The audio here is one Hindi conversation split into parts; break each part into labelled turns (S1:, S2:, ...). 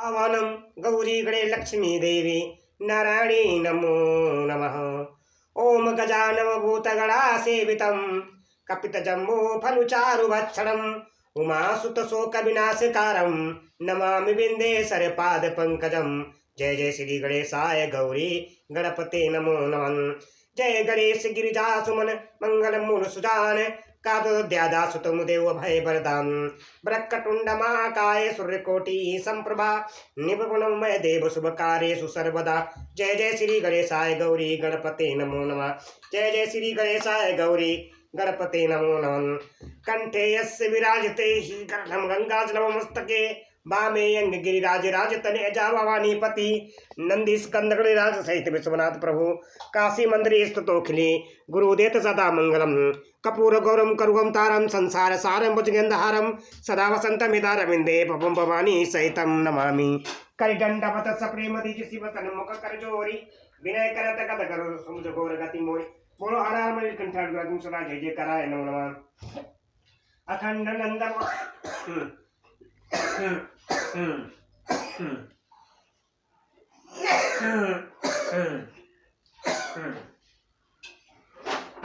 S1: आवानं गौरी गणे लक्ष्मी देवी नारायणी नमो नमः। ओम गजाननभूतगणा सेवितं कपितजम्बो फलुचारुभक्षणम् उमासुतशोकविनाशकारं नमामि बिन्देश्वर पादपङ्कजं। जय जय श्री गणेशाय गौरी गणपते नमो नमः। जय गणेश गिरिजा सुमन मंगल मूल सुजान कादोद्यादासुतम देव भय वरदान ब्रह्मटुंड महाकाय सूर्यकोटि संप्रभा निपुणं मय देव शुभ कार्येषु सर्वदा। जय जय श्री गणेशाय गौरी गणपते नमो नमः। जय जय श्री गणेशाय गौरी गणपते नमो नमः। कंठे यस्य विराजते हि कर्णं गंगाजलमस्तके वामे अंग गिरिराज राजतने अजावानी पति नंदी स्कंद गणराज सहित विश्वनाथ प्रभु काशी मंदिर स्तुतोखिले गुरुदेत सदा मंगलम कपूर गौरम करुगम तारम संसार सारम भुजगंधहारम सदा वसंतमिदारविंदे पवम भवानी सहितम नमामि। करिदंडवत सप्रेम दिज शिव सन्मुख करजोरी विनय करत कद करो समुद्र गौर गति मोय बोलो हर हर मणि कंठार ग्रह सदा जय जय कराय नमो नमः। अखंड नंद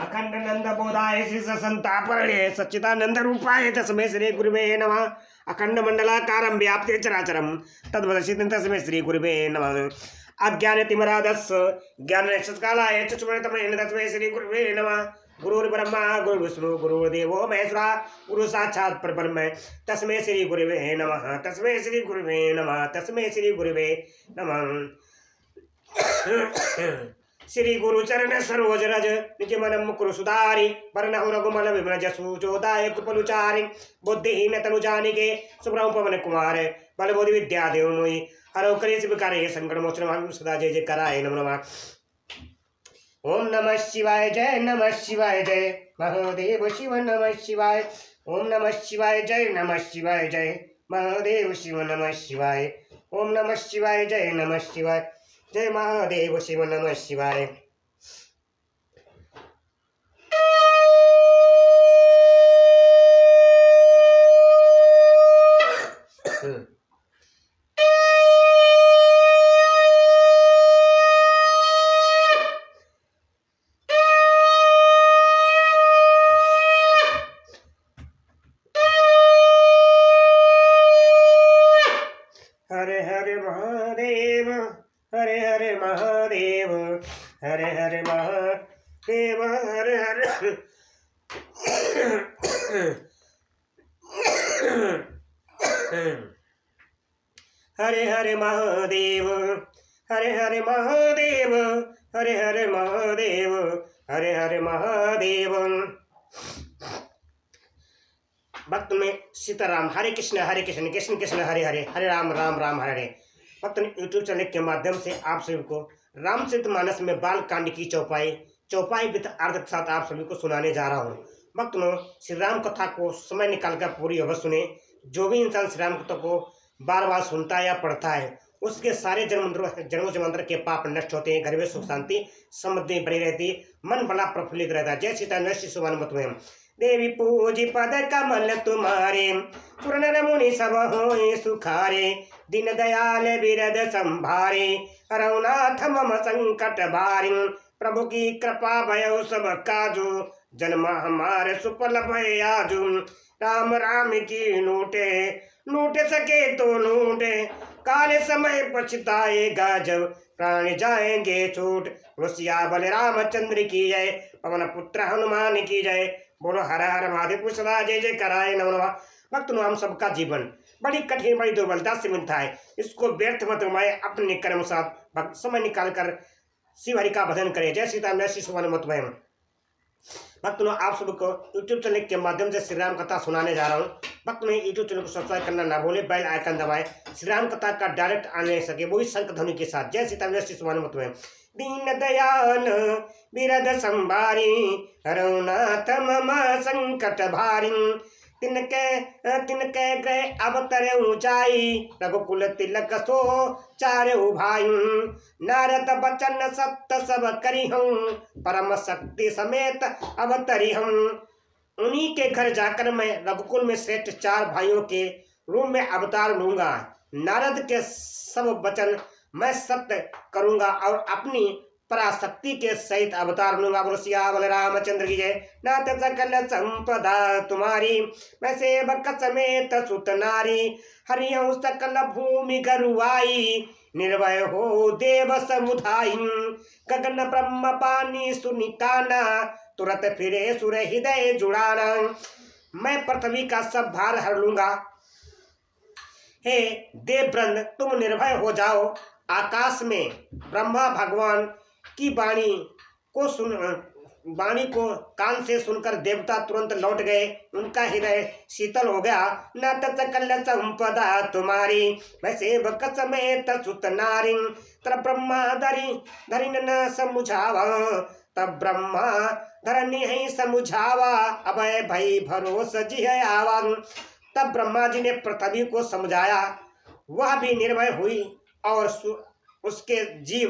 S1: अखंड नंद बोधाय शिष संतापरणे सच्चिदानंद रूपाय तस्मै श्री गुरुवे नमः। अखंड मंडलाकारं व्याप्ते चराचरं तद्वदर्शितं तस्मै श्री गुरुवे नमः। अज्ञानतिमिरान्धस्य ज्ञाननक्षत्रकालाय चक्षुर्मणितमः तस्मै श्री गुरुवे नमः। गुरुर्ब्रह्मा गुरुर्विष्णु गुरुर्देवो महेश्वरा गुरु साक्षात् परब्रह्म तस्मै श्री गुरुवे नमः। तस्मै श्री गुरुवे नमः। तस्मै श्री गुरुवे नमः। श्री गुरु चरण सरोज रज निज मन मुकुर सुधारी वरनहु रघुमल विमल जसु जोदाय कृपलुचारि बुद्धिहीन तनु जानिके सुब्रह्म पवन कुमार बल बुद्धि विद्या देव मोहि हरो कलेश विकारे संकट मोचन सदा जय जय कराय नमो नमः। ओम नमः शिवाय जय नमः शिवाय जय महादेव शिव नमः शिवाय। ओम नमः शिवाय जय नमः शिवाय जय महादेव शिव नमः शिवाय। ओम नमः शिवाय जय नमः शिवाय जय महादेव शिव नमः शिवाय। हरे हरे महादेव हरे हरे महादेव हरे हरे महादेव हरे हरे हरे हरे महादेव हरे हरे महादेव हरे हरे महादेव हरे हरे महादेव। भक्त में सीताराम हरे कृष्ण कृष्ण कृष्ण हरे हरे हरे राम राम राम हरे हरे। भक्त यूट्यूब चैनल के माध्यम से आप सभी को रामचरितमानस में बाल कांड की चौपाई विद अर्थ के साथ आप सभी को सुनाने जा रहा हूँ। भक्तों श्री राम कथा को समय निकालकर पूरी अवश्य सुने। जो भी इंसान श्री राम कथा को बार बार सुनता है या पढ़ता है उसके सारे जन्मों जन्मांतर के पाप नष्ट होते हैं, घर में सुख शांति समृद्धि बनी रहती, मन बड़ा प्रफुल्लित रहता है। जय सीता नष्ट सुभानुमत में देवी पूजी पद कमल तुम्हारे सुर नर मुनि सब होए सुखारे दिन दयाल बिरद संभारे रघुनाथ मम संकट भारी प्रभु की कृपा भयो सब काजू जन्म हमारे सुफल भय आजू राम राम की लूट सके तो लूटे काले समय पछताएगा जब प्राण जाएंगे छूट। रुसिया बल रामचंद्र की जय पवन पुत्र हनुमान की जय बोलो हर हर महादेव सदा जय जय कराए नमो नमः। भक्त हम सबका जीवन बड़ी कठिन बड़ी दुर्बलता से मिलता है, इसको व्यर्थ मत गवाए, अपने कर्म साथ समय निकाल कर शिव हरि का भजन करें। जय सीता मैं श्री सुभानुमत में भक्त आप सबको यूट्यूब चैनल के माध्यम से श्री राम कथा सुनाने जा रहा हूँ। भक्त में यूट्यूब चैनल को सब्सक्राइब करना ना भूले, बेल आइकन दबाएं, श्री राम कथा का डायरेक्ट आने सके वो भी शंख ध्वनि के साथ। जय सीता मैं श्री सुभानुमत में दीन दयाल बिरद संभारी रघुनाथ मम संकट भारी तिनके गए अवतरे ऊंचाई रघुकुल तिलक सो चारे भाई नारद बचन सत्य सब करी हूँ परम शक्ति समेत अवतरी हम। उन्हीं के घर जाकर मैं रघुकुल में श्रेष्ठ चार भाइयों के रूप में अवतार लूंगा। नारद के सब वचन मैं सत्य करूंगा और अपनी पराशक्ति के सहित अवतार लूंगा। बोलो सियावर रामचंद्र की जय। नाथ सकल संपदा तुम्हारी, मैं सेवक समेत सुत नारी, हरियं सकल भूमि गरुआई, निर्भय हो देव समुदाई, गगन ब्रह्म पानी सुनिताना, तुरंत फिरे सुर हृदय जुड़ाना। मैं पृथ्वी का सब भार हर लूंगा। हे देववृंद तुम निर्भय हो जाओ। आकाश में ब्रह्मा भगवान की वाणी को कान से सुनकर देवता तुरंत लौट गए। उनका हृदय शीतल हो गया। न तत्कल संपदा तुम्हारी, मैं सेवक समेत सुत नारी, तब ब्रह्मा धरि न समुझावा, तब ब्रह्मा धरनी ही समुझावा, अभय भई भरोस जी आवा। तब ब्रह्मा जी ने पृथ्वी को समझाया, वह भी निर्भय हुई और उसके जी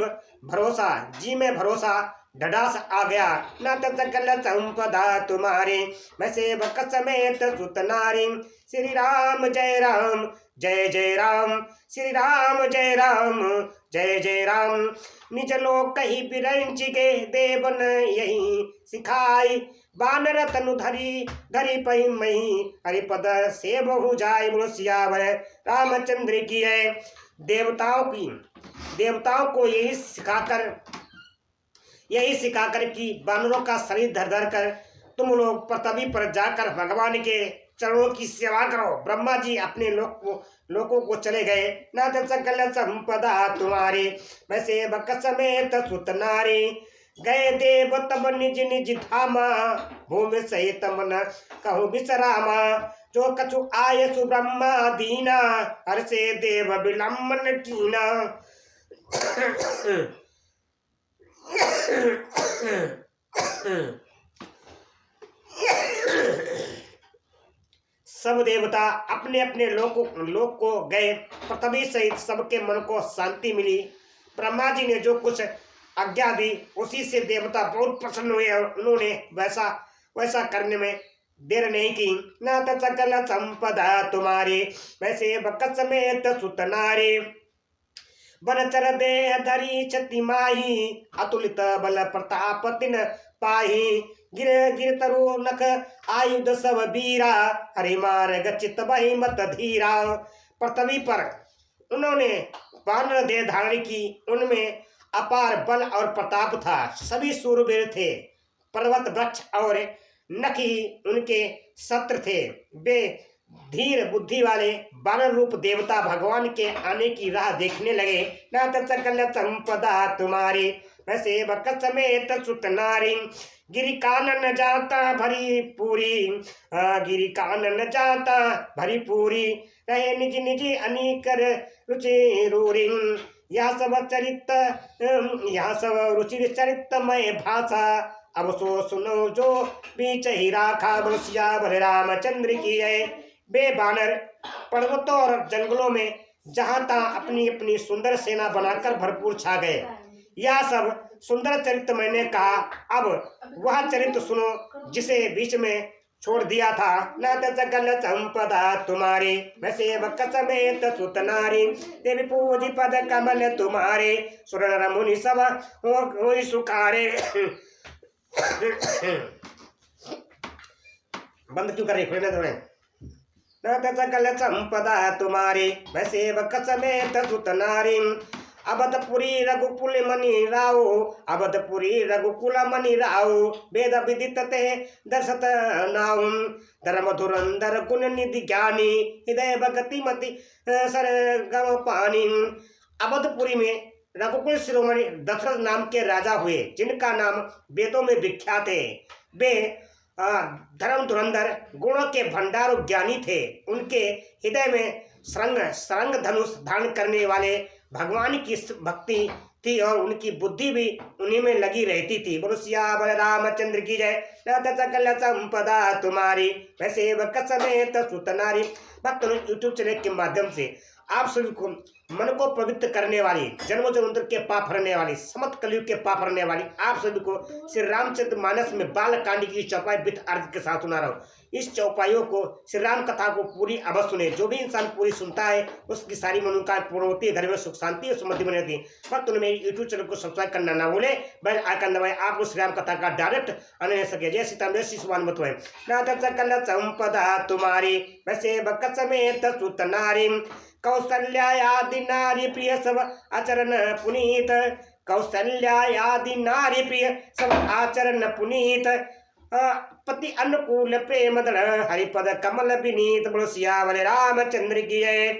S1: में भरोसा ढडास आ गया। न तत्कल संपदा तुम्हारी, मैं सेवक समेत सुत नारी। श्री राम जय राम जय जय राम, श्री राम जय राम जय जय राम। निज लोक कही बिरंच गे, देवन यही सिखाई, बानर तनु धरी पही मही, हरिपद से बहु जाय। बोलो सियावर रामचंद्र की है। देवताओं को यही सिखाकर कि बानरों का शरीर धर धर कर तुम लोग पृथ्वी पर जाकर भगवान के चरणों की सेवा करो। ब्रह्मा जी अपने लोकों को चले गए। नाथ सकल संपदा तुम्हारी, मैं सेवक समेत सुत नारी, गए देव तब निज निज धामा, भूमि सहित मन कहु विश्रामा, जो कछु आय सुब्रह्मा दीना, हर से देव विलंबन कीना। सब देवता अपने अपने लोक को गए। पृथ्वी सहित सबके मन को शांति मिली। ब्रह्मा जी ने जो कुछ आज्ञा दी उसी से देवता बहुत प्रसन्न हुए और उन्होंने वैसा करने में देर नहीं की। न सकल संपदा तुम्हारी, मैं सेवक समेत सुत नारी, बनचर देह धरी छति माही, अतुलित बल प्रताप तिन पाही, गिर तरु नख आयुध सब बीरा, हरि मार्ग चित बहि मत धीरा। पृथ्वी पर उन्होंने वानर देह धारण की। उनमें अपार बल और प्रताप था। सभी सूरवीर थे। पर्वत वृक्ष और नख ही उनके शत्रु थे। वे धीर बुद्धि वाले वानर रूप देवता भगवान के आने की राह देखने लगे। नाथ सकल संपदा तुम्हारी, मैं सेवक समेत सुत नारी, गिरि कानन जाता भरी पूरी, गिरि कानन जाता भरी पूरी, रहे निज निज अनिकर रुचि रूरी। यह सब रुचि चरित्रमय भाषा, अब सो सुनो जो बीच ही राखा। बोलो सियावर रामचंद्र की है। वे बानर पर्वतों और जंगलों में जहां तहां अपनी अपनी सुंदर सेना बनाकर भरपूर छा गए। यह सब सुंदर चरित्र मैंने कहा। अब वह चरित्र सुनो जिसे बीच में छोड़ दिया था। नाथ सकल संपदा तुम्हारी, मैं सेवक समेत सुत नारी, देवी पूजी पद कमल तुम्हारे, सुर नर मुनि सब हो सुखारे। बंद क्यों करे? खोलने दो। नाथ सकल संपदा तुम्हारी, मैं सेवक समेत सुत नारी, अवधपुरी रघुकुल मणि राव, अवधपुरी रघुकुल मणि राव, वेद विदित ते दर्शत नाव, धर्म धुरंधर गुण निधि ज्ञानी, हृदय भगति मति सरगम पानी। अवधपुरी में रघुकुल शिरोमणि दशरथ नाम के राजा हुए, जिनका नाम वेदों में विख्यात है। वे धर्म धुरंधर गुणों के भंडार ज्ञानी थे। उनके हृदय में सरंग धनुष धारण करने वाले भगवान की भक्ति थी और उनकी बुद्धि भी उन्हीं में लगी रहती थी। बोलो सियावर रामचंद्र की जय। नाथ सकल संपदा तुम्हारी, मैं सेवक समेत सुत नारी। भक्तों, यूट्यूब चैनल के माध्यम से आप सभी को मन को पवित्र करने वाली, जन्म जन्मांतर के पाप हरने वाली, समस्त कलयुग के पाप हरने वाली आप सभी को श्री रामचरित मानस में बाल कांड की चौपाई विथ अर्थ के साथ सुना रहा हूँ। इस चौपाइयों को, श्री राम कथा को पूरी अवश्य सुने। जो भी इंसान पूरी सुनता है उसकी सारी मनोकामना पूर्ण होती है, घर में सुख शांति और समृद्धि बनी रहती है। वक्त मेरे यूट्यूब चैनल को सब्सक्राइब करना ना भूले, बेल आइकन दबाए, आपको श्री राम कथा का डायरेक्ट आने ले सके। जय सीताराम, जय श्री सुभान मत नाथ सकल संपदा तुम्हारी, वैसे बक समेत सुत नारी, कौशल्यादि नारी प्रिय सब आचरण पुनीत, कौशल्यादि नारी प्रिय सब आचरण पुनीत, पति अनुकूल प्रेम दल हरिपद कमल विनीत। बोलो सियावर रामचंद्र की जय।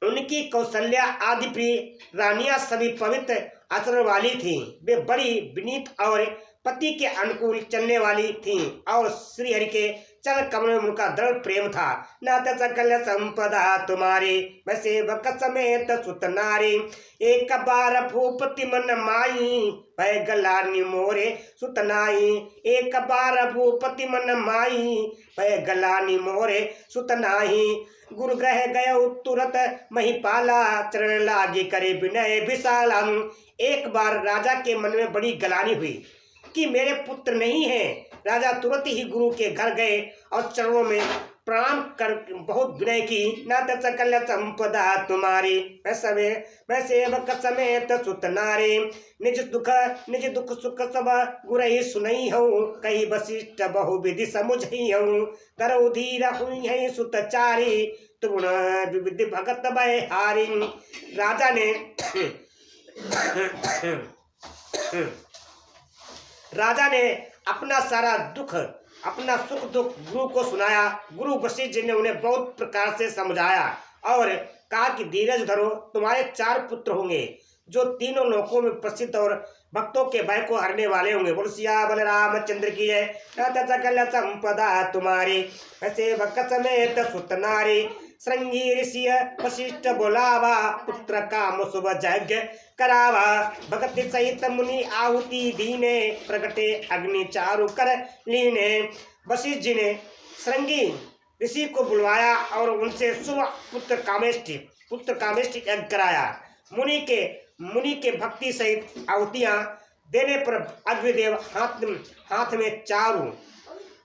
S1: उनकी कौशल्या आदि प्रिय रानियां सभी पवित्र आचरण वाली थीं। वे बड़ी विनीत और पति के अनुकूल चलने वाली थीं और श्री हरि के चरण कमल में उनका दृढ़ प्रेम था। नाथ सकल संपदा तुम्हारी, वैसे भक्त समेत सुत नारी, एक बार भूपति मन माई, भय गलानी मोरे सुत नाई, एक बार भूपति मन माई, भय गलानी मोरे सुत नाई, गुरु ग्रह गय तुरत महिपाला, चरण लागी करे विनय विशालम। एक बार राजा के मन में बड़ी गलानी हुई कि मेरे पुत्र नहीं है। राजा तुरंत ही गुरु के घर गए और चरणों में प्रणाम कर बहुत विनय की। नाथ सकल संपदा तुम्हारी, वैसे बक समेत सुत नारी, निज दुख सुख सब गुरहि सुनई हो, कही वशिष्ठ बहु विधि समुझई हो, करौ धीर हुई है सुतचारी, तुम विधि भगत भय हारी। राजा ने अपना सारा दुख, अपना सुख दुख गुरु को सुनाया। गुरु वशिष्ठ जी ने उन्हें बहुत प्रकार से समझाया और कहा कि धीरज धरो, तुम्हारे 4 पुत्र होंगे जो तीनों लोकों में प्रसिद्ध और भक्तों के भय को हरने वाले होंगे। बोल सियावर रामचंद्र की जय। नाथ सकल संपदा तुम्हारी, वैसे भक्त समेत सुत नारी, श्रृंगी ऋषि वशिष्ठ बोलावा, पुत्र काम शुभ यज्ञ करावा, भगत सहित मुनि आहुति दीने, प्रगटे अग्नि चारु कर लीने। वशिष्ठ जी ने श्रृंगी ऋषि को बुलवाया और उनसे शुभ पुत्र कामेष्टि यज्ञ कराया। मुनि के भक्ति सहित आहुतियां देने पर अग्निदेव हाथ में चारु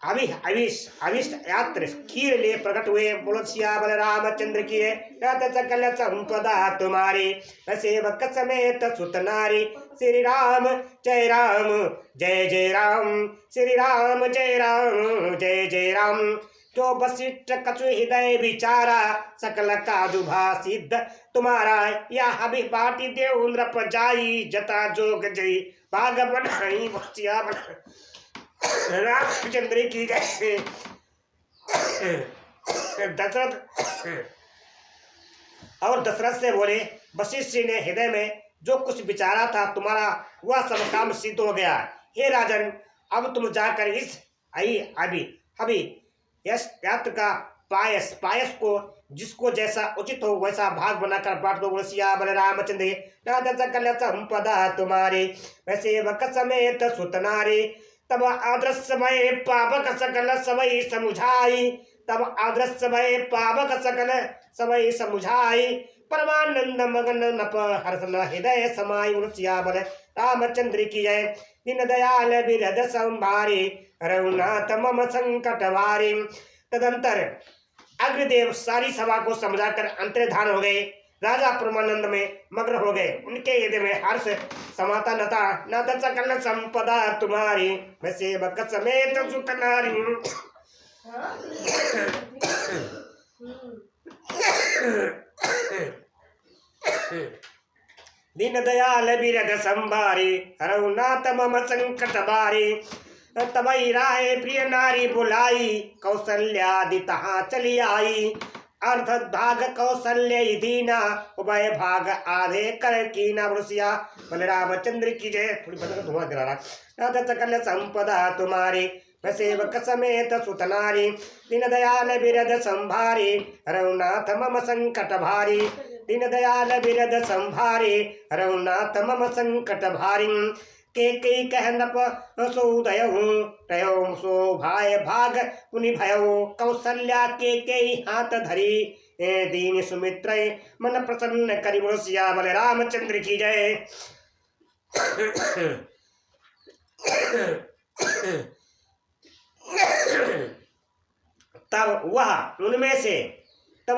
S1: अविष्ट यात्र खीर ले प्रकट हुए। बोलो सियावर रामचंद्र की है। नाथ सकल संपदा तुम्हारी, वैसे भक्त समेत सुत नारी, श्री राम जय राम जय जय राम, श्री राम जय राम जय जय राम। जो वशिष्ठ कछु हृदय विचारा, सकल काजुभा सिद्ध तुम्हारा, या अभी पाटी देव नृप जाई, जता जोग जई भाग बनाई। रामचंद्र की जय। दशरथ से बोले, वशिष्ठ जी ने हृदय में जो कुछ विचारा था तुम्हारा वह सब काम सिद्ध हो गया। हे राजन, अब तुम जाकर इस अभी यात्र का पायस को जिसको जैसा उचित हो वैसा भाग बनाकर बांट दो। बोलो सियावर रामचंद्र। नाथ सकल संपदा तुम्हारी, वैसे भक्त समेत सुत नारी, तब आदर्श समय पावक सकल सबई समुझाई, तब आदर्श समय पावक सकल सबई समुझाई, परमानंद मगन नप हर्षण हृदय समाई। सियावर रामचंद्र की जय। दीन दयाल बिरद संभारी, रघुनाथ मम संकट वारी। तदंतर अग्निदेव सारी सभा को समझाकर अंतर्धान हो गए। राजा परमानंद में मग्न हो गए। उनके हृदय में हर्ष समाता न था। नाथ सकल संपदा तुम्हारी, वैसे भक्त समेत सुत नारी, दीन दयाल बिरद संभारी, रघुनाथ मम संकट भारी। तबई राय प्रिय नारी बुलाई, कौशल्यादि तहाँ चली आई, अर्ध भाग कौशल्य दीना, उभय भाग आधे कर कीना। रुसिया बलरामचंद्र की जय। थोड़ी बदल धुआं दिला रहा। नाथ सकल संपदा तुम्हारी, वैसे भक्त समेत सुत नारी, दीन दयाल बिरद संभारी, रघुनाथ मम संकट भारी, दीन दयाल बिरद संभारी, रघुनाथ मम संकट भारी। के कई कह नप सोदयहु, तयो सो भाय भाग पुनि भयहु, कौशल्या के कई हाथ धरी, दीन सुमित्र मन प्रसन्न करि। बोलो सियावर रामचंद्र की जय। तब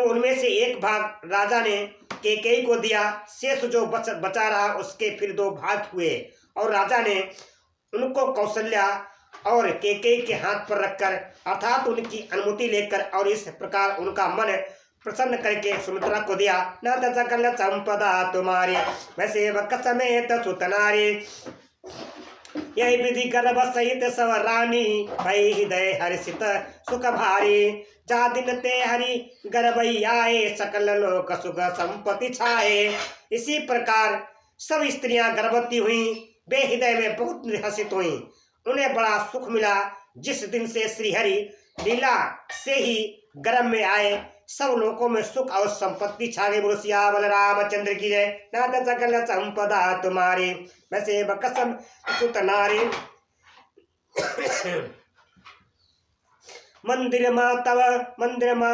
S1: उनमें से एक भाग राजा ने कैकेयी को दिया। शेष जो बचा रहा उसके फिर 2 भाग हुए और राजा ने उनको कौशल्या और कैकेयी के हाथ पर रखकर अर्थात उनकी अनुमति लेकर और इस प्रकार उनका मन प्रसन्न करके सुमित्रा को दिया। न सकल संपदा तुम्हारी वैसे वक समेत सुतनारी यही विधि गर्भ सहित सब रानी भई हृदय हर्षित सुख भारी जा दिन ते हरि गर्भ आए सकल लोक सुख संपत्ति छाए। इसी प्रकार सब स्त्रियां गर्भवती हुई, वे हृदय में बहुत हर्षित हुई, उन्हें बड़ा सुख मिला। जिस दिन से श्रीहरि लीला से ही गर्भ में आए सब लोगों में सुख और संपत्ति छा गई। बोलो सियावर रामचंद्र की जय। नाथ सकल संपदा तुम्हारी वैसे बकसम सुत नारी मंदिर माँ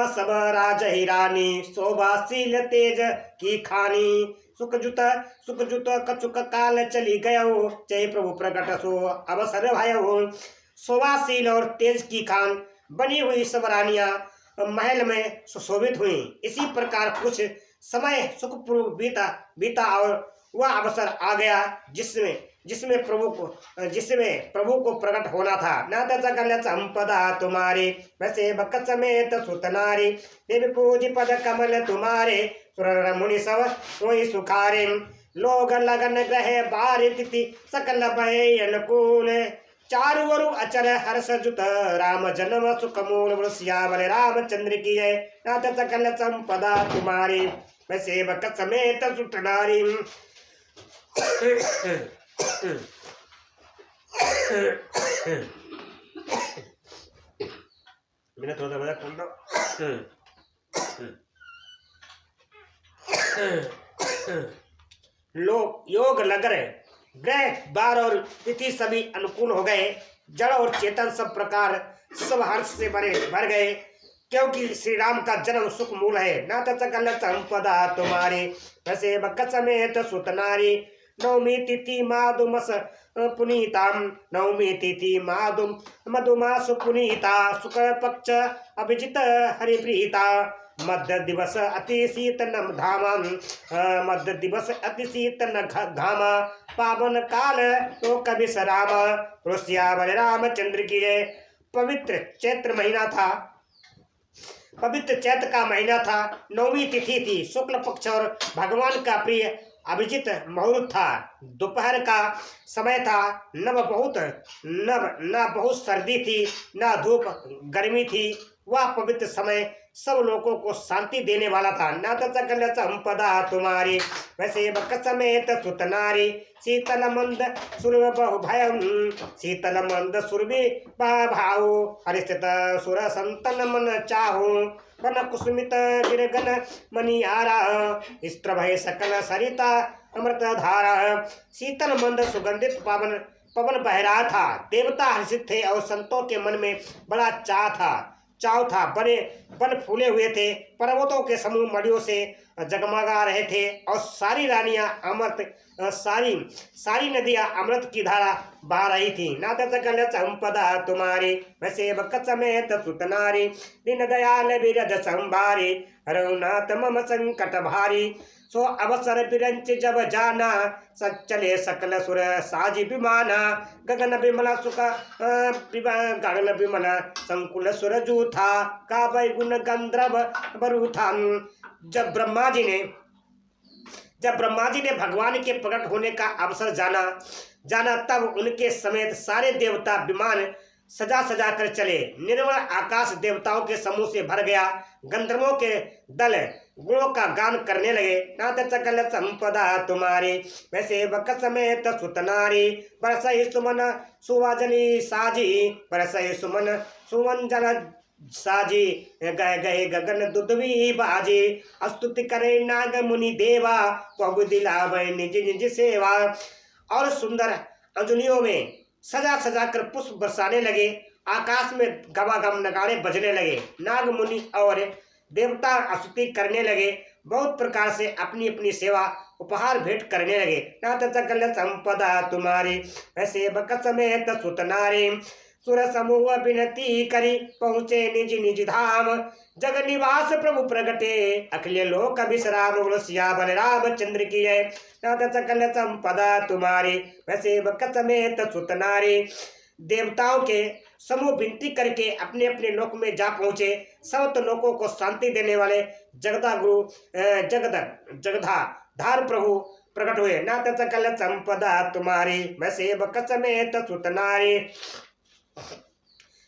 S1: सब राज ही रानी शोभाशील तेज की खानी सुख जुत कछुक काल चली गयो जय प्रभु प्रकट सो अवसर भयो। शोभाशील और तेज की खान बनी हुई सब रानियां महल में सुशोभित हुई। इसी प्रकार कुछ समय सुखपूर्वक बीता और वह अवसर आ गया जिसमें प्रभु को प्रकट होना था। नाथ सकल संपदा तुम्हारी वैसे बक समेत सुतनारी देवी पूज पद कमल तुम्हारे सुर मुनि सब सोई सुखारे लोग लगन ग्रह बार तिथि सकल भय अनुकूल चारु वरु अचर हर्ष जुत राम जन्म सुख मूल सियावर रामचंद्र की जय। नाथ सकल संपदा तुम्हारी वैसे बक समेत सुतनारी मैंने थोड़ा बजा खोल दो। लोग योग लगर ग्रह बार और तिथि सभी अनुकूल हो गए। जड़ और चेतन सब प्रकार सब हर्ष से भर गए क्योंकि श्री राम का जन्म सुख मूल है। नाथ सकल संपदा तुम्हारी वैसे बक समेत सुतनारी नवमी तिथि माधुमस पुनीताम नवमी तिथि मधुमास पुनीता शुक्ल पक्ष अभिजित हरिप्रीता मध्य दिवस अति शीतल धामा मध्य दिवस अति शीतल घामा पावन काल तो कवि राम सियावर रामचंद्र की जय। पवित्र चैत्र का महीना था। नवमी तिथि थी, शुक्ल पक्ष और भगवान का प्रिय अभिजित मुहूर्त था। दोपहर का समय था। न बहुत सर्दी थी न धूप गर्मी थी। वह पवित्र समय सब लोगों को शांति देने वाला था। नाथ सकल संपदा तुम्हारी वैसे बक समेत सुतनारी शीतल मंद सुर बहु भयम शीतल मंद सुरभि भाऊ हरिस्थित सुर संतन मन चाहू वन कुसुमित गिरगन मनियारा स्त्र भय सकल सरिता अमृत धारा। शीतल मंद सुगंधित पवन बह रहा था। देवता हर्षित थे और संतों के मन में बड़ा चाव था। वन फूले हुए थे। पर्वतों के समूह मड़ियों से जगमगा रहे थे और सारी रानियां सारी नदियां अमृत की धारा बहा रही थी। नाथ सकल संपदा तुम्हारी वैसे बक समेत सुतनारी दीन दयाल बिरद संभारी रघुनाथ मम संकट भारी सो अवसर बिरंच जब जाना चले सकल सुर साजी विमाना गगन विमला सुख गगन विमला संकुल सुर जूथा का गुण गंधर्व बरूथा। जब ब्रह्मा जी ने भगवान के प्रकट होने का अवसर जाना तब उनके समेत सारे देवता विमान सजा कर चले। निर्मल आकाश देवताओं के समूह से भर गया। गंधर्वों के दल गुणों का गान करने लगे। नाथ सकल संपदा तुम्हारी वैसे बक समेत सुतनारी बरसई सुमन सुवाजनी साजी बरसई सुमन सुमन जल साजी गए गगन दुधवी बाजी स्तुति करे नाग मुनि देवा प्रभु दिलावे निज सेवा। और सुंदर अंजलियों में सजा कर पुष्प बरसाने लगे। आकाश में गवागम नगाड़े बजने लगे। नाग मुनि और देवता स्तुति करने लगे। बहुत प्रकार से अपनी अपनी सेवा उपहार भेंट करने लगे। नाथ सकल संपदा तुम्हारी वैसे बक समेत सुतनारी सुर समूह विनती करी पहुँचे निज निज धाम। जग निवास प्रभु प्रगटे अखिल लोक विश्राम। बोलो सिया बलराम चंद्र की जय। नाथ सकल संपदा तुम्हारी वैसे बकत समेत सुत नारी। देवताओं के समूह विनती करके अपने अपने लोक में जा पहुंचे। समस्त लोकों को शांति देने वाले जगदा गुरु जगधाधार प्रभु प्रकट हुए। नाथ सकल संपदा तुम्हारी मैं सेवक समेत सुत नारी।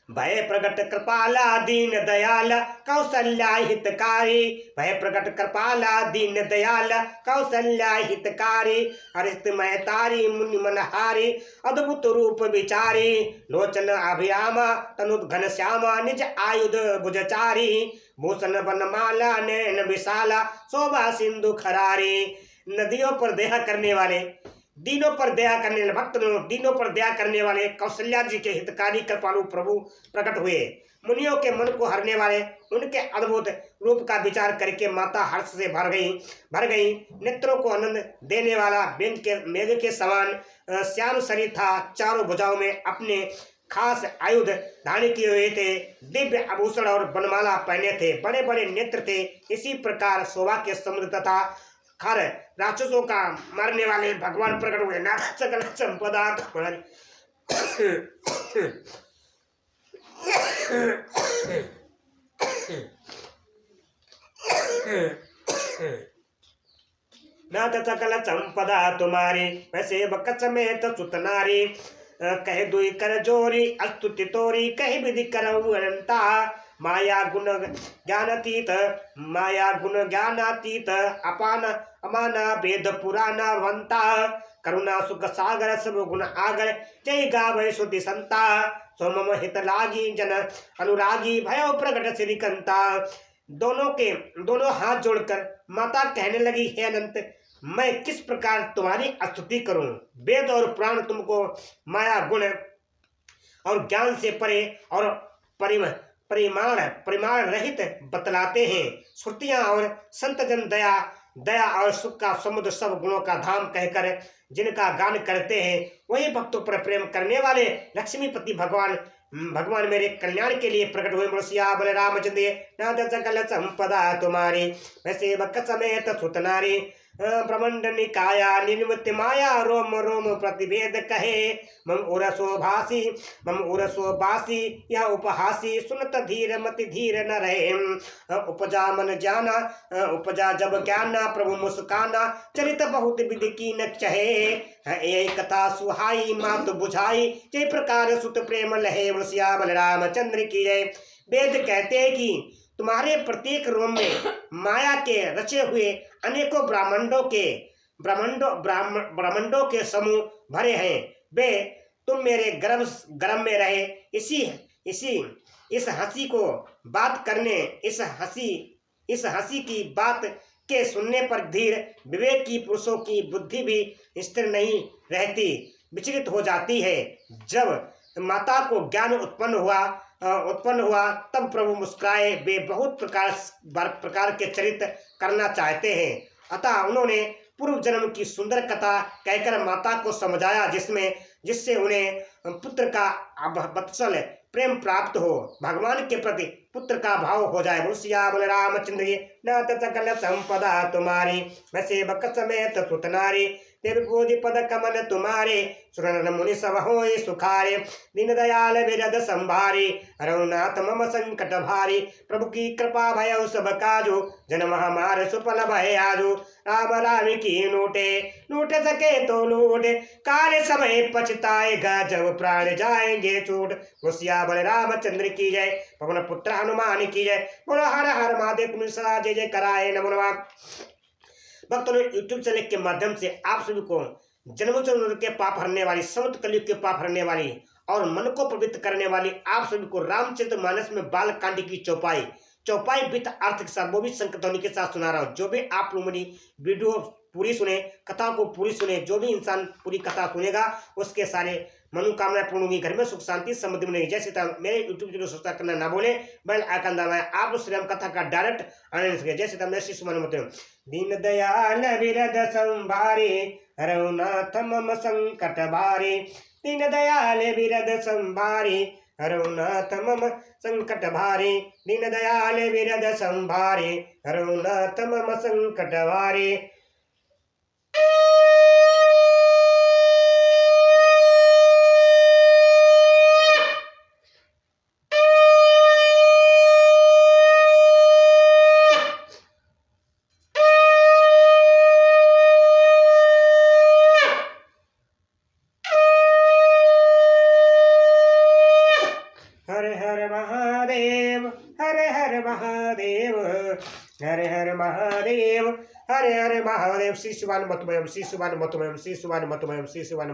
S1: भय प्रकट कृपाला दीन दयाल कौशल्या हितकारी। भय प्रकट कृपाला दीन दयाल कौशल्या हितकारी। हरिस्तमय तारी मुनि मनहारी अद्भुत रूप विचारी। लोचन अभिरामा तनुत घन श्यामा निज आयुध भुजचारी। भूषण बनमाला नैन विशाला शोभा सिंधु खरारी। नदियों पर दया करने वाले दीनों पर दया करने वाले भक्त दीनों पर दया करने वाले कौशल्या जी के हितकारी कृपालु प्रभु प्रकट हुए। मुनियों के मन को हरने वाले उनके अद्भुत रूप का विचार करके माता हर्ष से भर गई। नेत्रों को आनंद देने वाला मेघ के समान श्याम शरीर था। चारों भुजाओं में अपने खास आयुध धारण किए हुए थे। दिव्य आभूषण और बनमाला पहने थे। बड़े बड़े नेत्र थे। इसी प्रकार शोभा के समुद्र तथा खर राक्षसों का मारने वाले भगवान प्रकट हुए। नाथ सकल संपदा तुम्हारी नाथ सकल संपदा तुम्हारी वैसे बकत समेत सुत नारी। कह दुई कर जोरी अस्तुति तोरी कह विधि करऊ अनंता। माया गुण ज्ञानातीत अपान अमाना वेद पुराना वंता। करुणा सुख सागर सब गुण आगर जय गावै सुधि संता। सोमम हित लागी जन अनुरागी भयो प्रकट श्रीकंता। दोनों हाथ जोड़कर माता कहने लगी, हे अनंत मैं किस प्रकार तुम्हारी स्तुति करूं। वेद और पुराण तुमको माया गुण और ज्ञान से परे और परिमाण रहित बतलाते हैं। श्रुतियां और संत जन दया और सुख का समुद्र सब गुणों का धाम कहकर जिनका गान करते हैं वही भक्तों पर प्रेम करने वाले लक्ष्मीपति भगवान मेरे कल्याण के लिए प्रकट हुए। मुर्शिया बलरामचंद्र नाथ सकल संपदा तुम्हारी मैं सेवक समेत सुत नारी। ब्रह्मंड निकाया निर्मित माया रोम रोम प्रतिभेद कहे। मम उरसो भासी यह उपहासी सुनत धीर मति धीर न रहे। उपजा मन जाना उपजा जब ज्ञाना प्रभु मुस्काना चरित बहुत विधि की न चहे। यही कथा सुहाई मात बुझाई जय प्रकार सुत प्रेम लहे। मुर्शिया बलराम चंद्र की जय। वेद कहते हैं कि तुम्हारे प्रत्येक रोम में माया के रचे हुए अनेकों ब्रह्मांडों के समूह भरे हैं। वे तुम मेरे गर्भ में रहे। इस हंसी को बात करने इस हंसी की बात के सुनने पर धीर विवेक की पुरुषों की बुद्धि भी स्थिर नहीं रहती, विचलित हो जाती है। जब माता को ज्ञान उत्पन्न हुआ तब प्रभु मुस्कुराए। वे बहुत प्रकार के चरित्र करना चाहते हैं, अतः उन्होंने पूर्व जन्म की सुंदर कथा कहकर माता को समझाया जिससे उन्हें पुत्र का वत्सल प्रेम प्राप्त हो, भगवान के प्रति पुत्र का भाव हो जाए। मुर्शिया बलरामचंद्र नाथ सकल संपदा तुम्हारी मैं सेवक समेत सुत नारी। तिरभुज पद कमल तुम्हारे सुरन मुनि सब होए सुखारे। दीन दयाल विरद संभारे रघुनाथ मम संकट भारी। प्रभु की कृपा भय सब काजो जन्म हमार सुफल भय आजो। राम राम की लूट सके तो लूट काल समय पछताएगा जब प्राण जाएंगे छूट। मुर्शिया बलरामचंद्र की जय। पवन पुत्र हनुमान की जय। बोलो हर हर महादेव तुम सदा जय जय कराए नमो नमः। भक्तों यूट्यूब चैनल के माध्यम से आप सभी को जन्मों के पाप हरने वाली समस्त कलयुग के पाप हरने वाली और मन को पवित्र करने वाली आप सभी को रामचरितमानस में बाल कांड की चौपाई विद अर्थ के साथ वो भी संकटध्वनि के साथ सुना रहा हूँ। जो भी आप लोग मेरी वीडियो पूरी सुने, कथा को पूरी सुने, जो भी इंसान पूरी कथा सुनेगा उसके सारे मनोकामना पूर्ण होगी, घर में सुख शांति समृद्धि मिलेगी। जय सीता। मेरे यूट्यूब चैनल सब्सक्राइब करना ना भूले, बेल आइकन दबाएं, आप श्री राम कथा का डायरेक्ट आनंद सके। जय सीता। मेरे शिष्य मन दीन दयाल विरद संभारे रघुनाथ मम संकट भारे। दीन दयाल विरद संभारे हरौ नाथ मम संकट भारे, दीन दयाल विरद संभारे, हरौ नाथ मम संकट भारे। हर हर महादेव, हर हर महादेव, हर हर महादेव, हर हर महादेव। श्री शिवान मतमयम, श्री शिवान मतमयम, श्री शिवान मतमयम, श्री शिवान